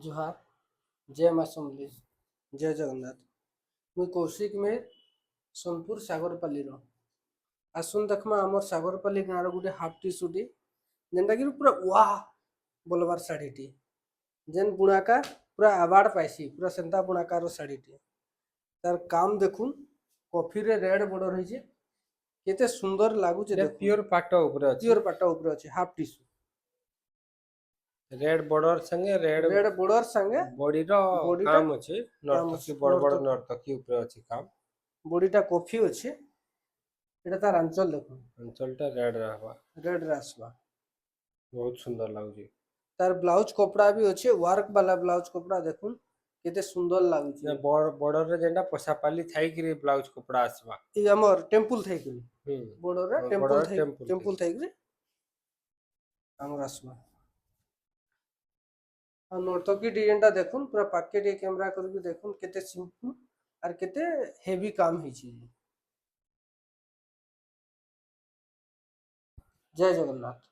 जुहार जय माँ समली जय जगन्नाथ। मुई कौशिक में सोनपुर सागरपाली आसुन देखमा आमर सागरपाली गाँव गोटे हाफ टी सुटी जेनटा कि पूरा वाह बोलबार शाढ़ीटी जेन बुणाकार पूरा अवार्ड पाइसी पूरा सेंता बुणाकार शाढ़ीटी तार काम देखुन कॉफी रे रेड बॉर्डर होइजे केते सुंदर लागुचे देखुन प्योर पाट ऊपर अछि प्योर पाट ऊपर अछि हाफ टिश्यू रेड बॉर्डर संगे रेड रेड बॉर्डर संगे बॉडी रो बॉडीटा काम अछि काम नर्तकी अछि बड़ बड़ नर्तकी नर्तकी ऊपर अछि काम बॉडीटा कॉफी अछि एटा तार अंचल देखुन अंचलटा रेड रहबा रेड रे आसबा बहुत सुंदर लागुची तार ब्लाउज कपड़ा भी अच्छे वर्क वाला ब्लाउज कपड़ा देखुन केते सुंदर ना लागुची बॉर्डर रे जेंटा पसापाली थाई कि ब्लाउज कपड़ा आसबा ई हमर टेम्पल थाइकरी बॉर्डर रे टेम्पल बॉर्डर थाई टेम्पल टेम्पल थाइकरी हमर आसबा और नर्तकी डिजाइनटा देखुन पूरा पाके टे कैमरा करके देखुन केते सिंपल और केते हेवी काम हिची जय जगन्नाथ।